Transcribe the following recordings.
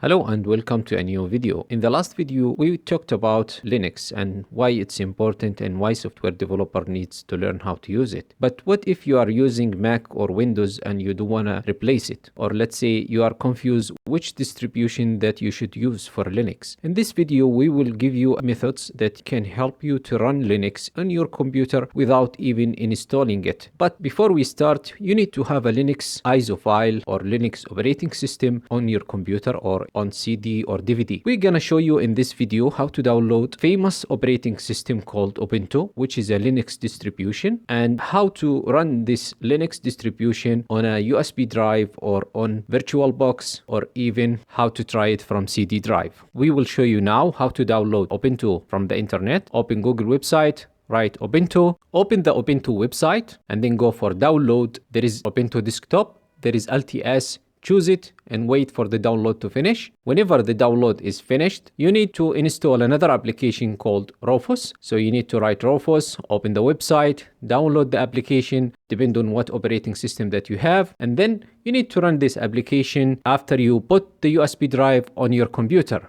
Hello and welcome to a new video. In the last video, we talked about Linux and why it's important and why software developer needs to learn how to use it. But what if you are using Mac or Windows and you do want to replace it? Or let's say you are confused which distribution that you should use for Linux. In this video, we will give you methods that can help you to run Linux on your computer without even installing it. But before we start, you need to have a Linux ISO file or Linux operating system on your computer or on CD or DVD. We're gonna show you in this video how to download famous operating system called Ubuntu, which is a Linux distribution, and how to run this Linux distribution on a USB drive or on VirtualBox, or even how to try it from CD drive. We will show you now how to download Ubuntu from the internet. Open Google website, write Ubuntu, open the Ubuntu website, and then go for download. There is Ubuntu desktop, there is LTS. Choose it and wait for the download to finish. Whenever the download is finished, you need to install another application called Rufus. So you need to write Rufus, open the website, download the application, depend on what operating system that you have, and then you need to run this application after you put the USB drive on your computer.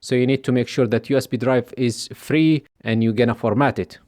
So you need to make sure that USB drive is free and you're gonna format it.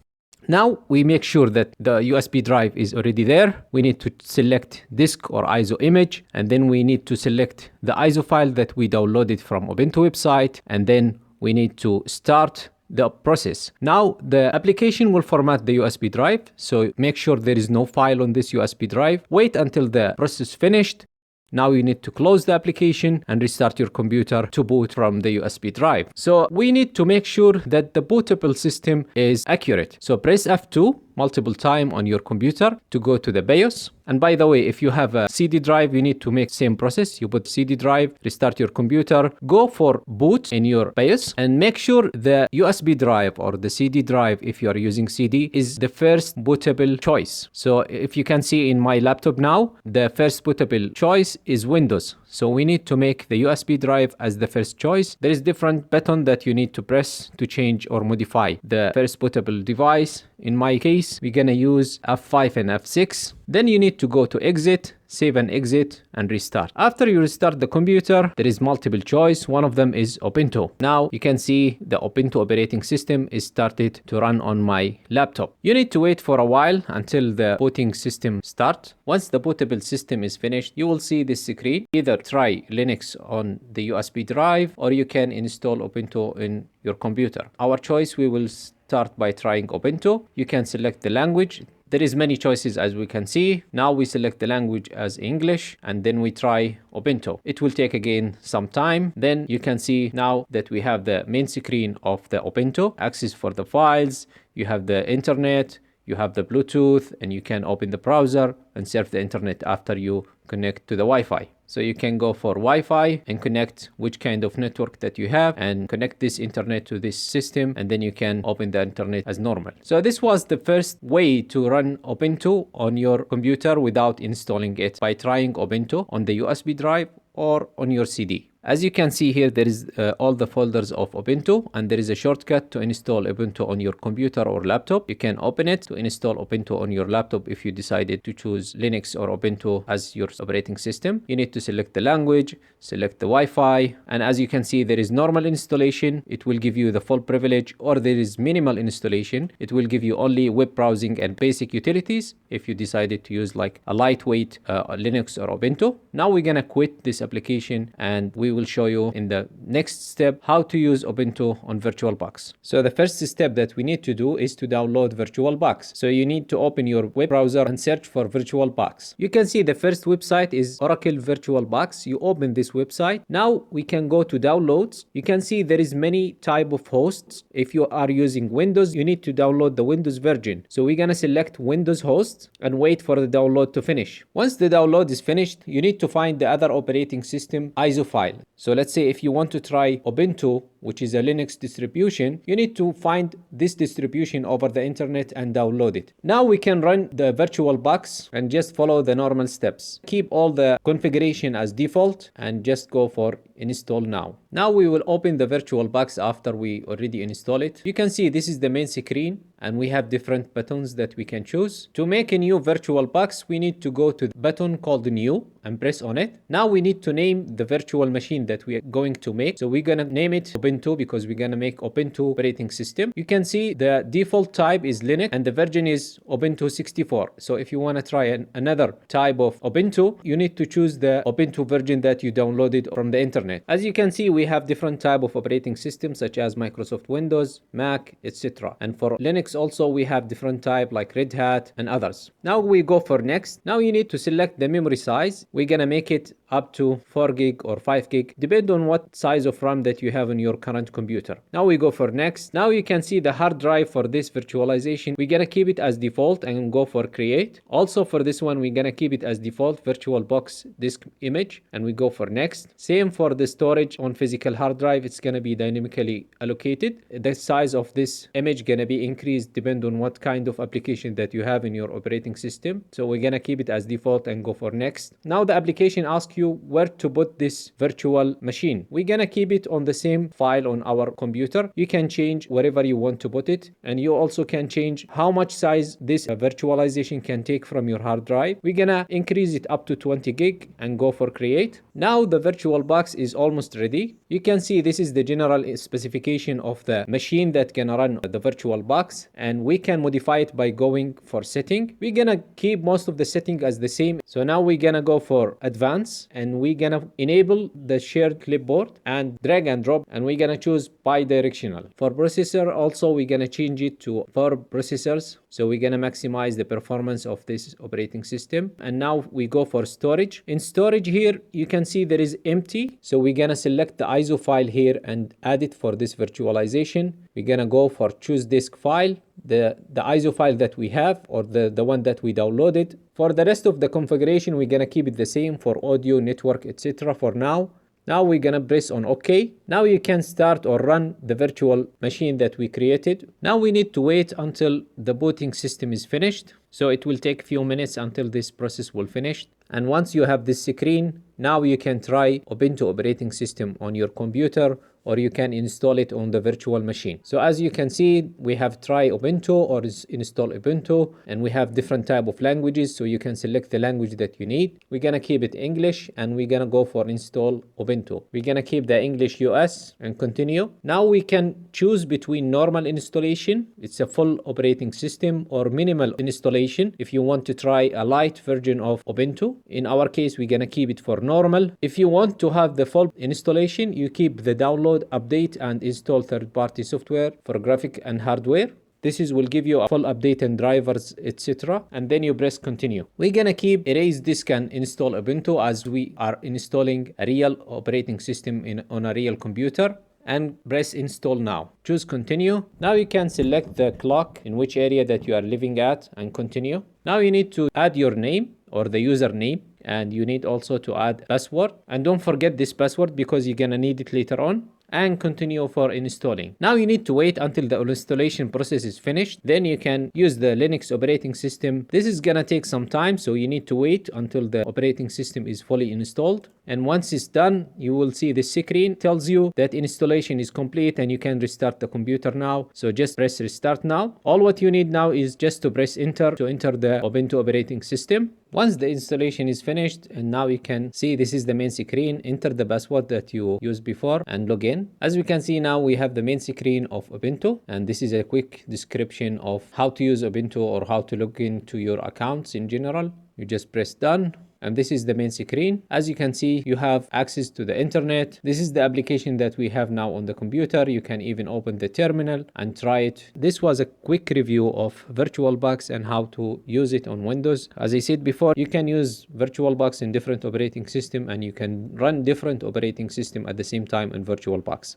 Now we make sure that the USB drive is already there. We need to select disk or ISO image, and then we need to select the ISO file that we downloaded from Ubuntu website, and then we need to start the process. Now the application will format the USB drive, so make sure there is no file on this USB drive. Wait until the process finished. Now you need to close the application and restart your computer to boot from the USB drive. So we need to make sure that the bootable system is accurate. So press F2 multiple times on your computer to go to the BIOS. And by the way, if you have a CD drive, you need to make same process. You put CD drive, restart your computer, go for boot in your BIOS, and make sure the USB drive or the CD drive, if you are using CD, is the first bootable choice. So if you can see in my laptop now, the first bootable choice is Windows. So we need to make the USB drive as the first choice. There is different button that you need to press to change or modify the first bootable device. In my case, we're gonna use F5 and F6. Then you need to go to exit, save and exit, and restart. After you restart the computer, there is multiple choice. One of them is Ubuntu. Now you can see the Ubuntu operating system is started to run on my laptop. You need to wait for a while until the booting system starts. Once the bootable system is finished, you will see this screen. Either try Linux on the USB drive, or you can install Ubuntu in your computer. Our choice, we will start by trying Ubuntu. You can select the language. There is many choices as we can see. Now we select the language as English, and then we try Ubuntu. It will take again some time. Then you can see now that we have the main screen of the Ubuntu, access for the files, you have the internet, you have the Bluetooth, and you can open the browser and surf the internet after you connect to the Wi-Fi. So you can go for Wi-Fi and connect which kind of network that you have and connect this internet to this system, and then you can open the internet as normal. So this was the first way to run Ubuntu on your computer without installing it, by trying Ubuntu on the USB drive or on your CD. As you can see here, there is all the folders of Ubuntu, and there is a shortcut to install Ubuntu on your computer or laptop. You can open it to install Ubuntu on your laptop if you decided to choose Linux or Ubuntu as your operating system. You need to select the language, select the Wi-Fi, and as you can see, there is normal installation. It will give you the full privilege, or there is minimal installation. It will give you only web browsing and basic utilities if you decided to use like a lightweight Linux or Ubuntu. Now we're gonna quit this application, and we will show you in the next step how to use Ubuntu on VirtualBox. So the first step that we need to do is to download VirtualBox. So you need to open your web browser and search for VirtualBox. You can see the first website is Oracle VirtualBox. You open this website. Now we can go to downloads. You can see there is many type of hosts. If you are using Windows, you need to download the Windows version. So we're gonna select Windows host and wait for the download to finish. Once the download is finished, you need to find the other operating system ISO file. So let's say if you want to try Ubuntu, which is a Linux distribution, you need to find this distribution over the internet and download it. Now we can run the VirtualBox and just follow the normal steps. Keep all the configuration as default and just go for install now. Now we will open the VirtualBox after we already install it. You can see this is the main screen and we have different buttons that we can choose. To make a new VirtualBox, we need to go to the button called New and press on it. Now we need to name the virtual machine that we are going to make. So we're gonna name it Ubuntu because we're gonna make Ubuntu operating system. You can see the default type is Linux and the version is Ubuntu 64. So if you wanna try another type of Ubuntu, you need to choose the Ubuntu version that you downloaded from the internet. As you can see, we have different type of operating systems such as Microsoft Windows, Mac, etc. And for Linux also we have different type like Red Hat and others. Now we go for next. Now you need to select the memory size. We're gonna make it up to 4 gig or 5 gig, depend on what size of RAM that you have in your current computer. Now we go for next. Now you can see the hard drive for this virtualization. We're gonna keep it as default and go for create. Also for this one, we're gonna keep it as default VirtualBox disk image and we go for next. Same for the storage on physical hard drive, it's gonna be dynamically allocated. The size of this image gonna be increased depend on what kind of application that you have in your operating system. So we're gonna keep it as default and go for next. Now the application asks you where to put this virtual machine. We're gonna keep it on the same file on our computer. You can change wherever you want to put it, and you also can change how much size this virtualization can take from your hard drive. We're gonna increase it up to 20 gig and go for create. Now the VirtualBox is almost ready. You can see this is the general specification of the machine that can run the VirtualBox, and we can modify it by going for setting. We're gonna keep most of the setting as the same. So now we're gonna go for advanced and we're gonna enable the shared clipboard and drag and drop, and we're gonna choose bi-directional. For processor also we're gonna change it to 4 processors, so we're gonna maximize the performance of this operating system. And now we go for storage. In storage here you can see there is empty, so we're gonna select the ISO file here and add it for this virtualization. We're gonna go for choose disk file, the ISO file that we have or the one that we downloaded. For the rest of the configuration we're gonna keep it the same for audio, network, etc. for now. Now we're gonna press on OK. Now you can start or run the virtual machine that we created. Now we need to wait until the booting system is finished. So it will take a few minutes until this process will finish. And once you have this screen, now you can try Ubuntu operating system on your computer, or you can install it on the virtual machine. So as you can see, we have try Ubuntu or install Ubuntu, and we have different type of languages, so you can select the language that you need. We're gonna keep it English and we're gonna go for install Ubuntu. We're gonna keep the English US and continue. Now we can choose between normal installation, it's a full operating system, or minimal installation if you want to try a light version of Ubuntu. In our case, we're gonna keep it for normal. If you want to have the full installation, you keep the download, update and install third-party software for graphic and hardware. This will give you a full update and drivers, etc. And then you press continue. We're gonna keep erase disk and install Ubuntu as we are installing a real operating system on a real computer. And press install now. Choose continue. Now you can select the clock in which area that you are living at and continue. Now you need to add your name or the username, and you need also to add password, and don't forget this password because you're gonna need it later on, and continue for installing. Now you need to wait until the installation process is finished, then you can use the Linux operating system. This is gonna take some time, so you need to wait until the operating system is fully installed. And once it's done, you will see the screen tells you that installation is complete and you can restart the computer now. So just press restart now. All what you need now is just to press enter to enter the Ubuntu operating system. Once the installation is finished, and now you can see this is the main screen, enter the password that you used before and log in. As we can see now, we have the main screen of Ubuntu, and this is a quick description of how to use Ubuntu or how to log into your accounts in general. You just press done. And this is the main screen. As you can see, you have access to the internet. This is the application that we have now on the computer. You can even open the terminal and try it. This was a quick review of VirtualBox and how to use it on Windows. As I said before, you can use VirtualBox in different operating system and you can run different operating system at the same time in VirtualBox.